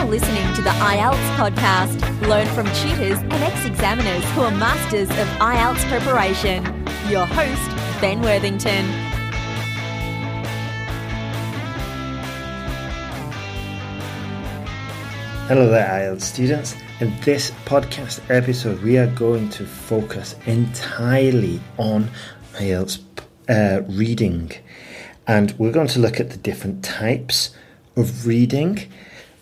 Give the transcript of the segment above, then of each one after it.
listening to the IELTS podcast. Learn from tutors and ex-examiners who are masters of IELTS preparation. Your host, Ben Worthington. Hello there, IELTS students. In this podcast episode, we are going to focus entirely on IELTS reading. And we're going to look at the different types of reading.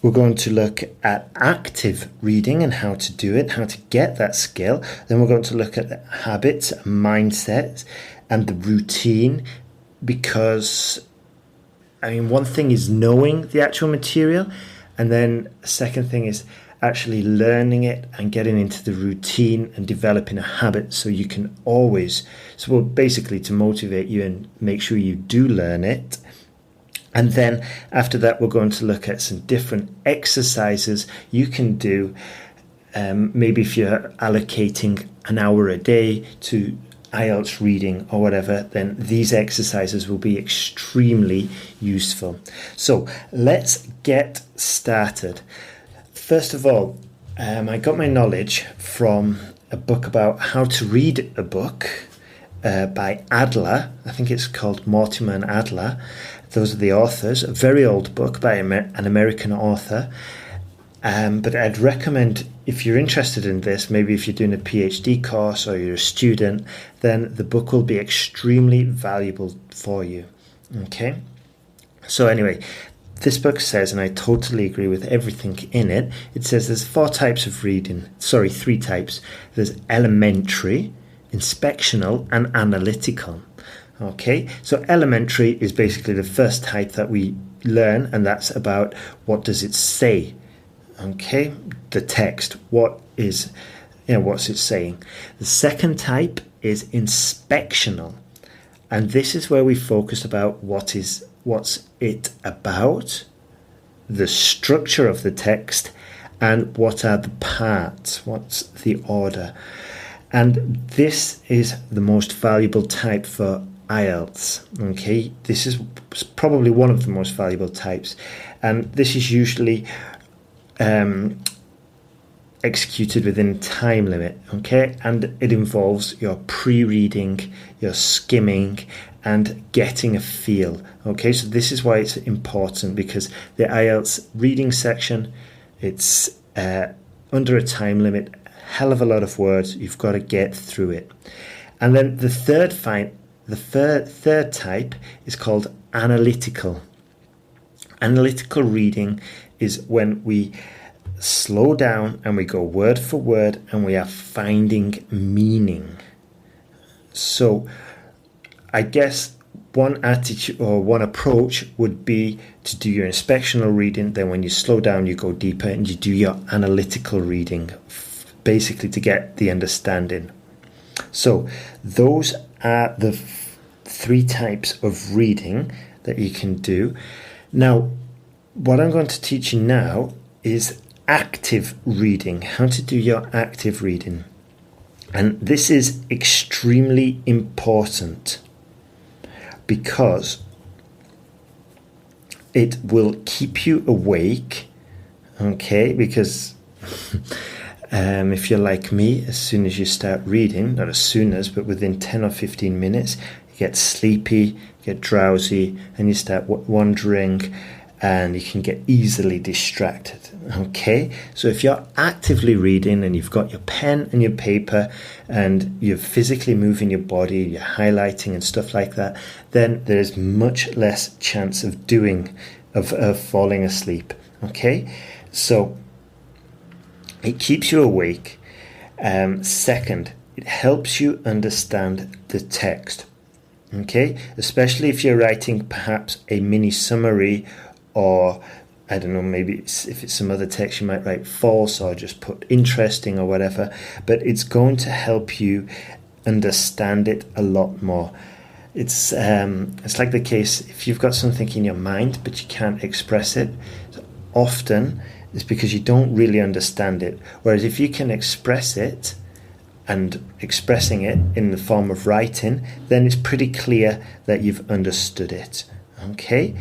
We're going to look at active reading and how to do it, how to get that skill. Then we're going to look at the habits, mindsets, and the routine. Because, one thing is knowing the actual material. And then the second thing is actually learning it and getting into the routine and developing a habit so you can always, basically to motivate you and make sure you do learn it. And then after that, we're going to look at some different exercises you can do. Maybe if you're allocating an hour a day to IELTS reading or whatever, then these exercises will be extremely useful. So let's get started. First of all, I got my knowledge from a book about how to read a book by Adler. I think it's called Mortimer and Adler. Those are the authors. A very old book by an American author. But I'd recommend, if you're interested in this, maybe if you're doing a PhD course or you're a student, then the book will be extremely valuable for you. Okay? So anyway, this book says, and I totally agree with everything in it, it says there's three types. There's elementary, inspectional, and analytical. Okay, so elementary is basically the first type that we learn, and that's about what does it say. Okay, the text, what's it saying. The second type is inspectional, and this is where we focus about what's it about, the structure of the text, and what are the parts, what's the order. And this is the most valuable type for IELTS. Okay, this is probably one of the most valuable types, and this is usually executed within time limit. Okay, and it involves your pre-reading, your skimming, and getting a feel. Okay, so this is why it's important, because the IELTS reading section, it's under a time limit, hell of a lot of words. You've got to get through it. And then the third type is called analytical. Analytical reading is when we slow down and we go word for word and we are finding meaning. So I guess one attitude or one approach would be to do your inspectional reading. Then when you slow down, you go deeper and you do your analytical reading, basically to get the understanding. So those are the three types of reading that you can do. Now, what I'm going to teach you now is active reading, how to do your active reading. And this is extremely important because it will keep you awake, okay? Because if you're like me, as soon as you start reading, not as soon as, but within 10 or 15 minutes, you get sleepy, you get drowsy, and you start wandering, and you can get easily distracted. Okay, so if you're actively reading and you've got your pen and your paper and you're physically moving your body, you're highlighting and stuff like that, then there's much less chance of falling asleep. Okay, so it keeps you awake. Second, it helps you understand the text. Okay, especially if you're writing perhaps a mini summary, or I don't know, maybe if it's some other text, you might write false or just put interesting or whatever, but it's going to help you understand it a lot more. It's like the case if you've got something in your mind but you can't express it. Often it's because you don't really understand it. Whereas if you can express it, and expressing it in the form of writing, then it's pretty clear that you've understood it. Okay,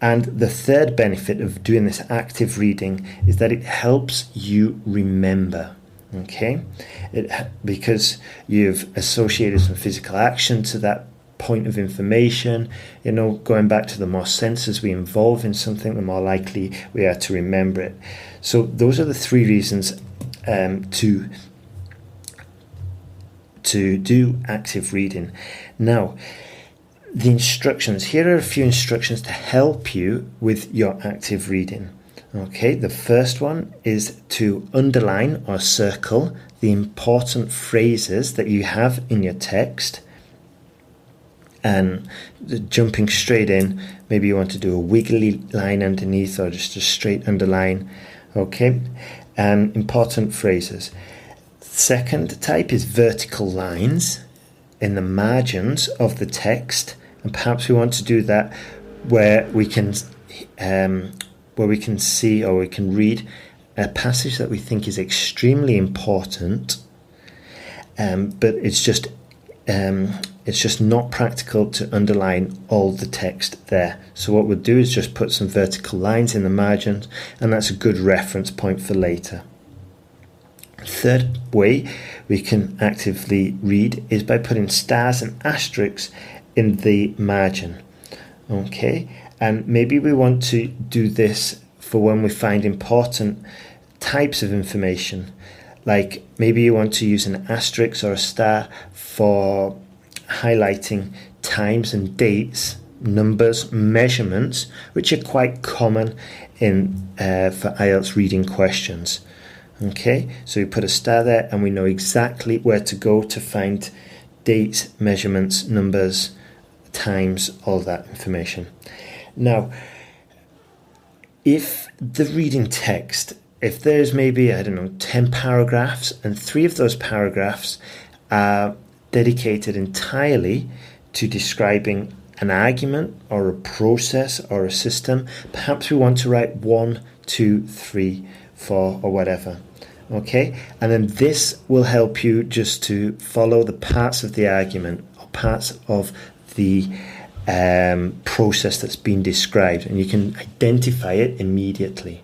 And the third benefit of doing this active reading is that it helps you remember. Okay, because you've associated some physical action to that point of information. Going back to the more senses we involve in something, the more likely we are to remember it. So those are the three reasons to do active reading. Now, the instructions. Here are a few instructions to help you with your active reading. Okay, the first one is to underline or circle the important phrases that you have in your text. And jumping straight in, maybe you want to do a wiggly line underneath or just a straight underline. Okay, important phrases. Second type is vertical lines in the margins of the text, and perhaps we want to do that where we can see or we can read a passage that we think is extremely important, but it's just not practical to underline all the text there. So what we'll do is just put some vertical lines in the margins, and that's a good reference point for later. Third way we can actively read is by putting stars and asterisks in the margin. Okay, and maybe we want to do this for when we find important types of information. Like maybe you want to use an asterisk or a star for highlighting times and dates, numbers, measurements, which are quite common for IELTS reading questions. Okay, so we put a star there and we know exactly where to go to find dates, measurements, numbers, times, all that information. Now, if the reading text, if there's maybe, 10 paragraphs, and 3 of those paragraphs are dedicated entirely to describing an argument or a process or a system, perhaps we want to write 1, 2, 3, 4 or whatever. Okay, and then this will help you just to follow the parts of the argument or parts of the process that's been described, and you can identify it immediately.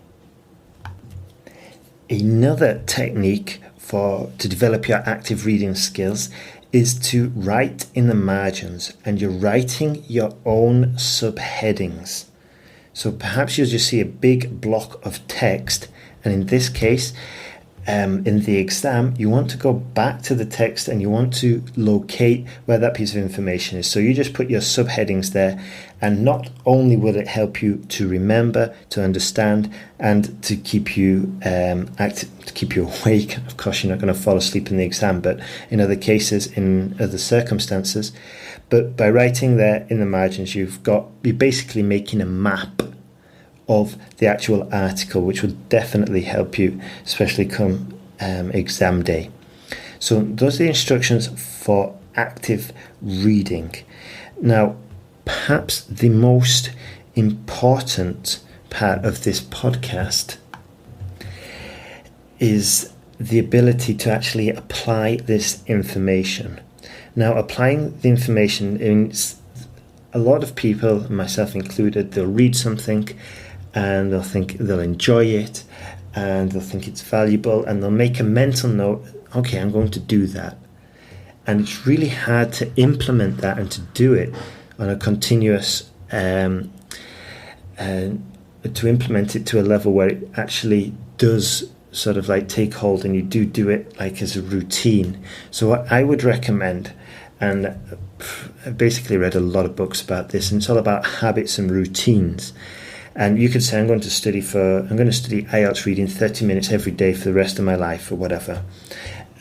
Another technique to develop your active reading skills is to write in the margins, and you're writing your own subheadings. So perhaps you'll just see a big block of text, and in this case, in the exam, you want to go back to the text and you want to locate where that piece of information is. So you just put your subheadings there, and not only will it help you to remember, to understand, and to keep you active, to keep you awake. Of course, you're not going to fall asleep in the exam, but in other cases, in other circumstances. But by writing there in the margins, you're basically making a map of the actual article, which will definitely help you, especially come exam day. So those are the instructions for active reading. Now, perhaps the most important part of this podcast is the ability to actually apply this information. Now, applying the information means a lot of people, myself included, they'll read something and they'll think they'll enjoy it and they'll think it's valuable, and they'll make a mental note, okay, I'm going to do that. And it's really hard to implement that and to do it on a continuous, to implement it to a level where it actually does sort of like take hold and you do it like as a routine. So what I would recommend, and I've basically read a lot of books about this, and it's all about habits and routines. And you could say, I'm going to study IELTS reading 30 minutes every day for the rest of my life or whatever.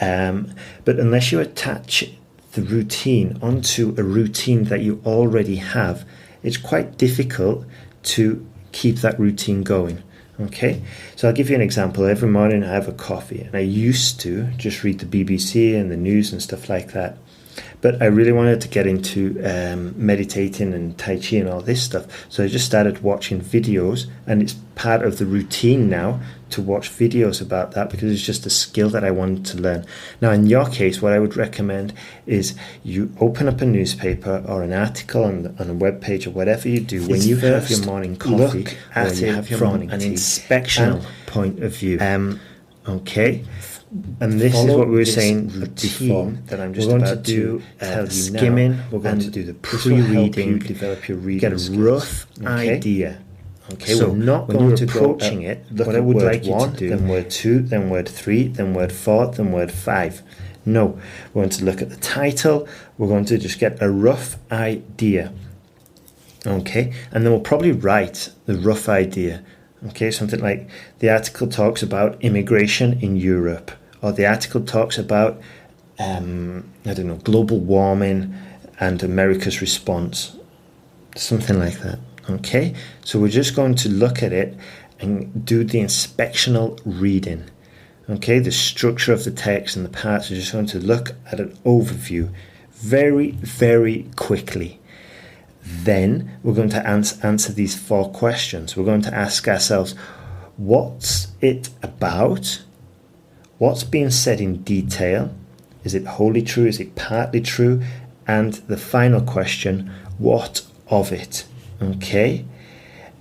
But unless you attach the routine onto a routine that you already have, it's quite difficult to keep that routine going. Okay, so I'll give you an example. Every morning I have a coffee, and I used to just read the BBC and the news and stuff like that. But I really wanted to get into meditating and Tai Chi and all this stuff. So I just started watching videos, and it's part of the routine now to watch videos about that because it's just a skill that I wanted to learn. Now, in your case, what I would recommend is you open up a newspaper or an article on a web page or whatever you do when you have your morning coffee, look at it from an inspectional point of view. Okay. And this is what we were saying before, that I'm just about to do the skimming. We're going to do the pre-reading, develop your reading get a skills. rough idea. Okay, So we're not when going you're to approaching go it, look what at I would word like you to 1, do- then word 2, then word 3, then word 4, then word 5. No, we're going to look at the title. We're going to just get a rough idea. Okay, and then we'll probably write the rough idea. Okay, something like the article talks about immigration in Europe, or the article talks about, global warming and America's response. Something like that. Okay, so we're just going to look at it and do the inspectional reading. Okay, the structure of the text and the parts. We're just going to look at an overview very, very quickly. Then we're going to answer these 4 questions. We're going to ask ourselves, what's it about? What's being said in detail? Is it wholly true? Is it partly true? And the final question, what of it? Okay?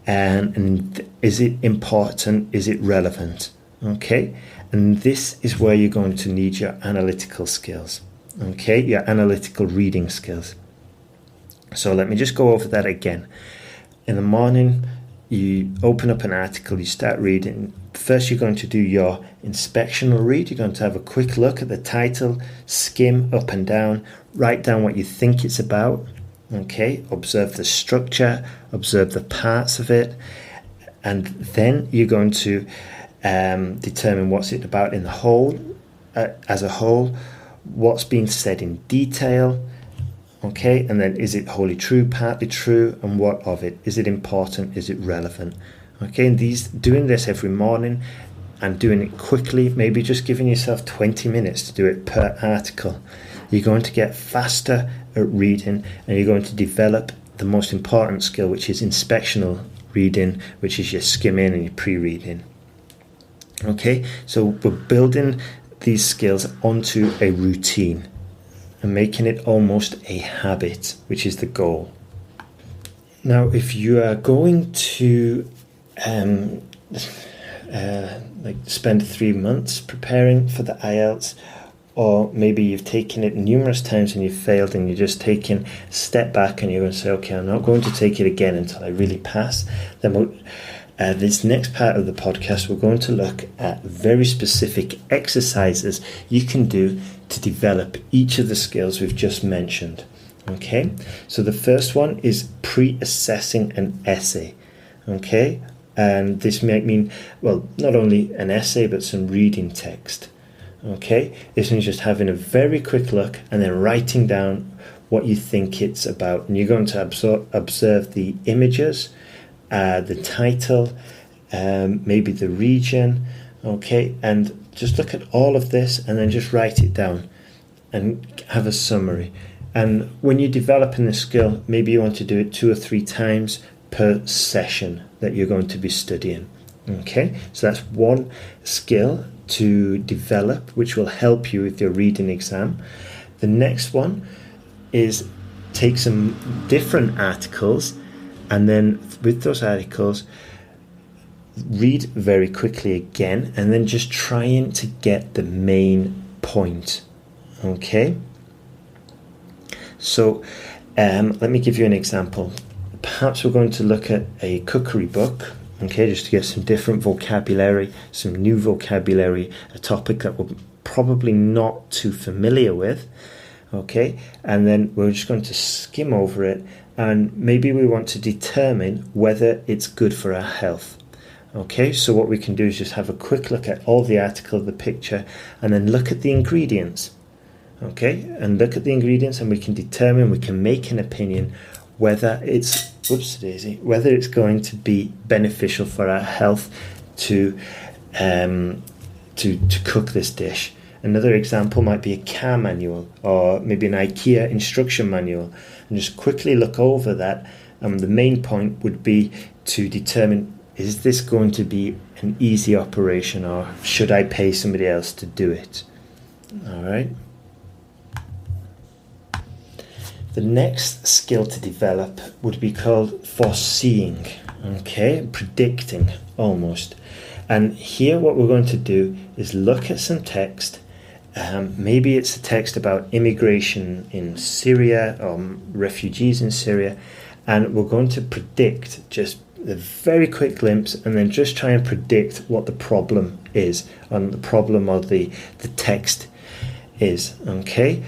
And is it important? Is it relevant? Okay? And this is where you're going to need your analytical skills. Okay? Your analytical reading skills. So let me just go over that again. In the morning, you open up an article, you start reading. First, you're going to do your inspectional read. You're going to have a quick look at the title, skim up and down, write down what you think it's about. Okay, observe the structure, observe the parts of it, and then you're going to determine what's it about in the whole, as a whole, what's being said in detail. Okay, and then is it wholly true, partly true, and what of it? Is it important? Is it relevant? Okay, and doing this every morning and doing it quickly, maybe just giving yourself 20 minutes to do it per article. You're going to get faster at reading, and you're going to develop the most important skill, which is inspectional reading, which is your skimming and your pre-reading. Okay, so we're building these skills onto a routine and making it almost a habit, which is the goal. Now, if you are going to spend 3 months preparing for the IELTS, or maybe you've taken it numerous times and you've failed, and you're just taking a step back and you're going to say, okay, I'm not going to take it again until I really pass, then this next part of the podcast, we're going to look at very specific exercises you can do to develop each of the skills we've just mentioned. Okay, so the first one is pre-assessing an essay. Okay, and this might mean, well, not only an essay, but some reading text. Okay, this means just having a very quick look and then writing down what you think it's about. And you're going to observe the images, the title, maybe the region. Okay, and just look at all of this and then just write it down and have a summary. And when you're developing this skill, maybe you want to do it 2 or 3 times per session that you're going to be studying. Okay, so that's one skill to develop, which will help you with your reading exam. The next one is take some different articles, and then with those articles, read very quickly again, and then just trying to get the main point. Okay, so let me give you an example. Perhaps we're going to look at a cookery book, okay, just to get some different vocabulary, some new vocabulary, a topic that we're probably not too familiar with. Okay, and then we're just going to skim over it, and maybe we want to determine whether it's good for our health. Okay, so what we can do is just have a quick look at all the article, the picture, and then look at the ingredients. Okay, and look at the ingredients, and we can determine, we can make an opinion whether it's, whether it's going to be beneficial for our health to cook this dish. Another example might be a car manual or maybe an IKEA instruction manual, and just quickly look over that. The main point would be to determine, is this going to be an easy operation or should I pay somebody else to do it? All right. The next skill to develop would be called foreseeing, okay, predicting almost. And here what we're going to do is look at some text. Maybe it's a text about immigration in Syria or refugees in Syria, and we're going to predict just a very quick glimpse and then just try and predict what the problem is, and the problem or the text is, okay?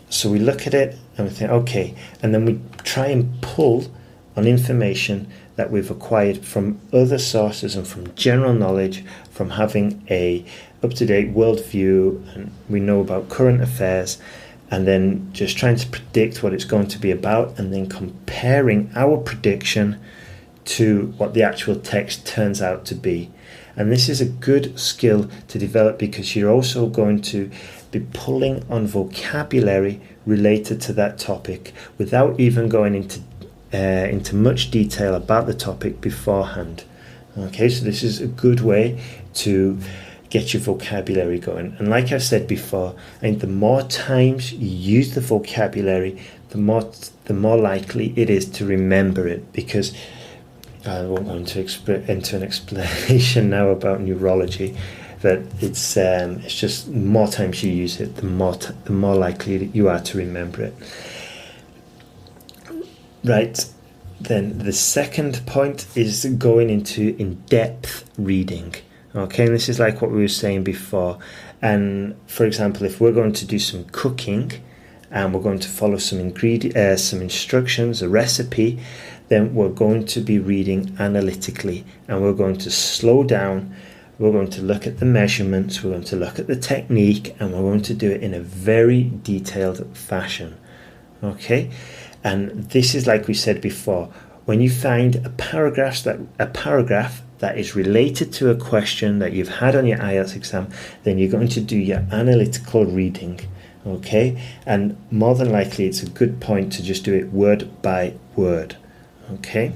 So we look at it and we think, okay, and then we try and pull on information that we've acquired from other sources and from general knowledge, from having a up-to-date worldview, and we know about current affairs, and then just trying to predict what it's going to be about, and then comparing our prediction to what the actual text turns out to be. And this is a good skill to develop because you're also going to be pulling on vocabulary related to that topic without even going into much detail about the topic beforehand. Okay, so this is a good way to get your vocabulary going. And like I've said before, I think the more times you use the vocabulary, the more likely it is to remember it, because I won't go into an explanation now about neurology, but it's just more times you use it, the more likely you are to remember it. Right, then the second point is going into in-depth reading. Okay, and this is like what we were saying before. And for example, if we're going to do some cooking and we're going to follow some instructions, a recipe, then we're going to be reading analytically, and we're going to slow down. We're going to look at the measurements, we're going to look at the technique, and we're going to do it in a very detailed fashion. Okay, and this is like we said before, when you find a paragraph that is related to a question that you've had on your IELTS exam, then you're going to do your analytical reading. Okay, and more than likely it's a good point to just do it word by word. Okay.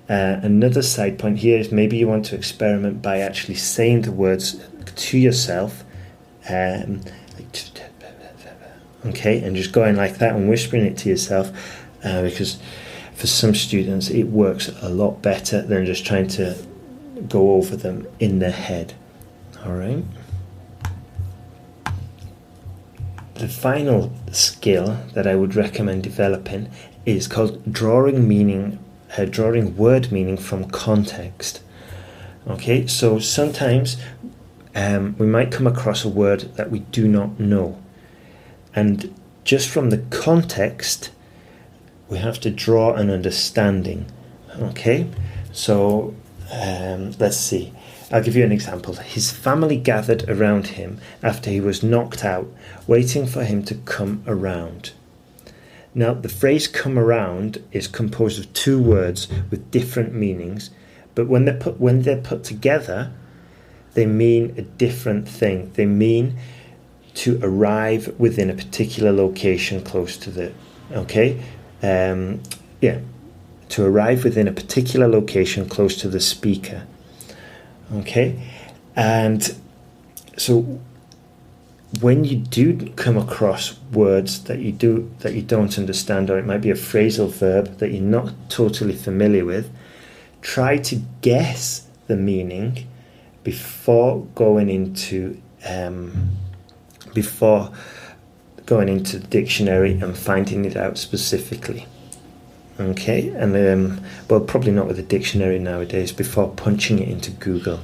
Another side point here is maybe you want to experiment by actually saying the words to yourself, okay, and just going like that and whispering it to yourself, because for some students it works a lot better than just trying to go over them in their head. All right. The final skill that I would recommend developing is called drawing word meaning from context. Okay, so sometimes we might come across a word that we do not know, and just from the context we have to draw an understanding. Okay, so let's see, I'll give you an example. His family gathered around him after he was knocked out, waiting for him to come around. Now, the phrase come around is composed of two words with different meanings, but when they're put together, they mean a different thing. They mean to arrive within a particular location close to the, to arrive within a particular location close to the speaker. Okay, and so when you do come across words that you don't understand, or it might be a phrasal verb that you're not totally familiar with, try to guess the meaning before going into the dictionary and finding it out specifically. Okay, and well, probably not with a dictionary nowadays, before punching it into Google.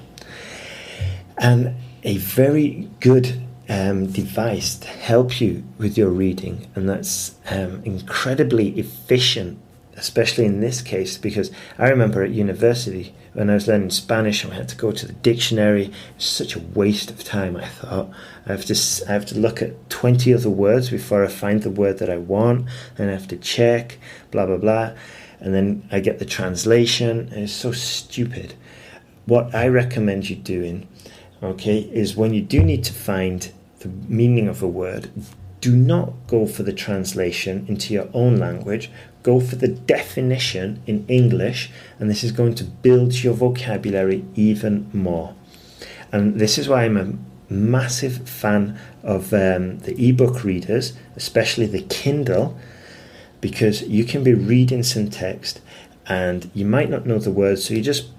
And a very good device to help you with your reading, and that's incredibly efficient, especially in this case, because I remember at university when I was learning Spanish and I had to go to the dictionary. It's such a waste of time. I thought I have to look at 20 other words before I find the word that I want, and I have to check blah blah blah, and then I get the translation, and it's so stupid. What I recommend you doing, okay, is when you do need to find the meaning of a word, do not go for the translation into your own language. Go for the definition in English, and this is going to build your vocabulary even more. And this is why I'm a massive fan of the ebook readers, especially the Kindle, because you can be reading some text and you might not know the words, so you just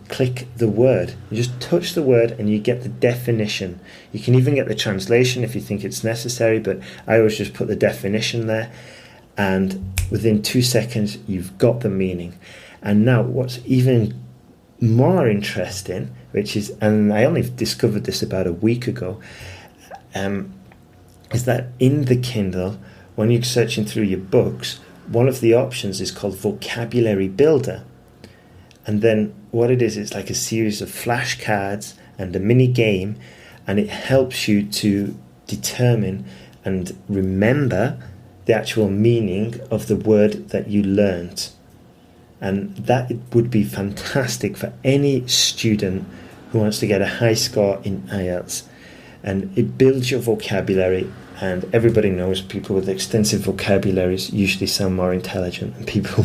click the word, you just touch the word and you get the definition. You can even get the translation if you think it's necessary, but I always just put the definition there, and within 2 seconds you've got the meaning. And now what's even more interesting, which is, and I only discovered this about a week ago, is that in the Kindle, when you're searching through your books, one of the options is called Vocabulary Builder. And then what it is, it's like a series of flashcards and a mini game, and it helps you to determine and remember the actual meaning of the word that you learned. And that would be fantastic for any student who wants to get a high score in IELTS. And it builds your vocabulary, and everybody knows people with extensive vocabularies usually sound more intelligent than people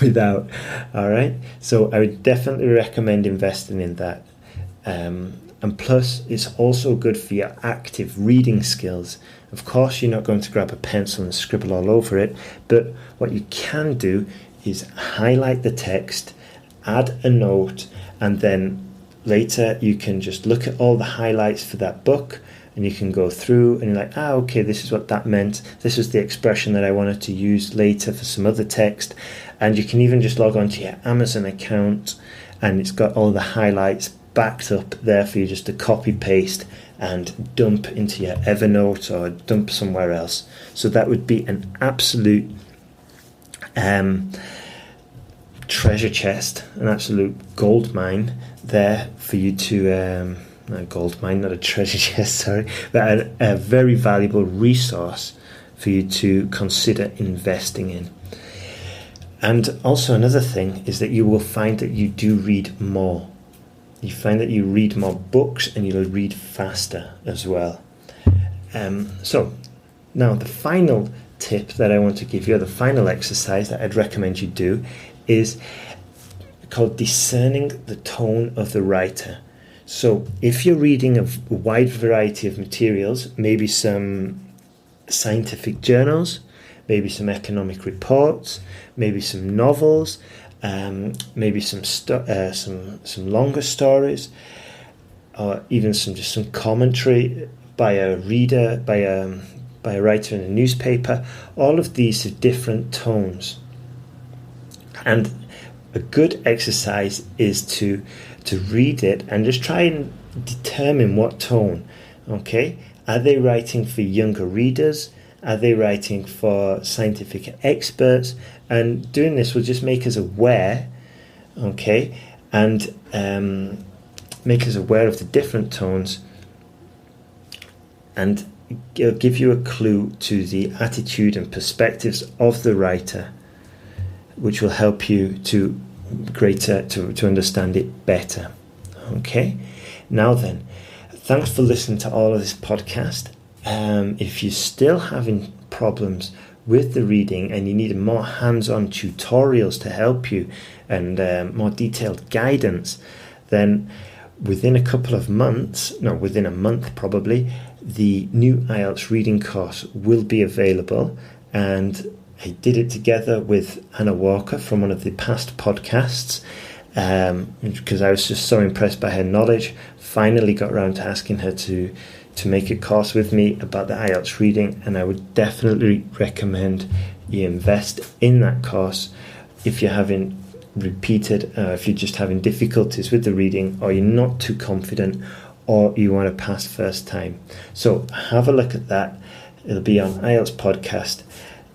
without. All right, so I would definitely recommend investing in that. And plus, it's also good for your active reading skills. Of course, you're not going to grab a pencil and scribble all over it, but what you can do is highlight the text, add a note, and then later you can just look at all the highlights for that book, and you can go through and you're like, okay, this is what that meant. This was the expression that I wanted to use later for some other text. And you can even just log on to your Amazon account, and it's got all the highlights backed up there for you just to copy paste and dump into your Evernote or dump somewhere else. So that would be an absolute treasure chest, an absolute gold mine there for you to a gold mine, not a treasure chest, sorry, but a very valuable resource for you to consider investing in. And also another thing is that you will find that you do read more. You find that you read more books and you'll read faster as well. So now the final tip that I want to give you, or the final exercise that I'd recommend you do, is called discerning the tone of the writer. So if you're reading a wide variety of materials, maybe some scientific journals, maybe some economic reports, maybe some novels, maybe some longer stories, or even some commentary by a reader, by a writer in a newspaper. All of these have different tones, and a good exercise is to read it and just try and determine what tone. Okay, are they writing for younger readers? Are they writing for scientific experts? And doing this will just make us aware, okay, and make us aware of the different tones, and it'll give you a clue to the attitude and perspectives of the writer, which will help you to understand it better. Okay, now then, thanks for listening to all of this podcast. If you're still having problems with the reading and you need more hands-on tutorials to help you and more detailed guidance, then within a month probably, the new IELTS reading course will be available. And I did it together with Anna Walker from one of the past podcasts, because I was just so impressed by her knowledge. Finally got around to asking her to make a course with me about the IELTS reading, and I would definitely recommend you invest in that course if you're having if you're just having difficulties with the reading, or you're not too confident, or you want to pass first time. So have a look at that. It'll be on IELTS Podcast,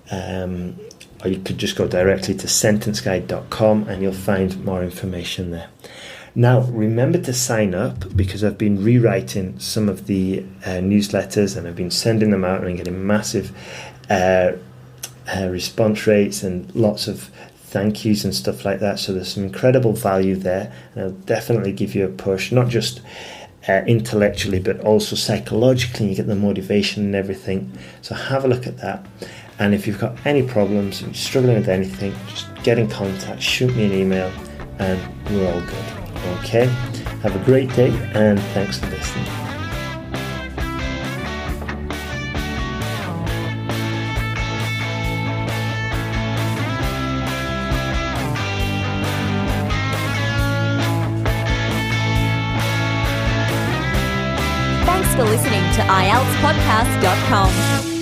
or you could just go directly to sentenceguide.com and you'll find more information there. Now, remember to sign up, because I've been rewriting some of the newsletters and I've been sending them out and getting massive response rates and lots of thank yous and stuff like that. So there's some incredible value there, and I'll definitely give you a push, not just intellectually, but also psychologically. You get the motivation and everything. So have a look at that. And if you've got any problems, if you're struggling with anything, just get in contact, shoot me an email, and we're all good. Okay? Have a great day, and thanks for listening. Thanks for listening to IELTSPodcast.com.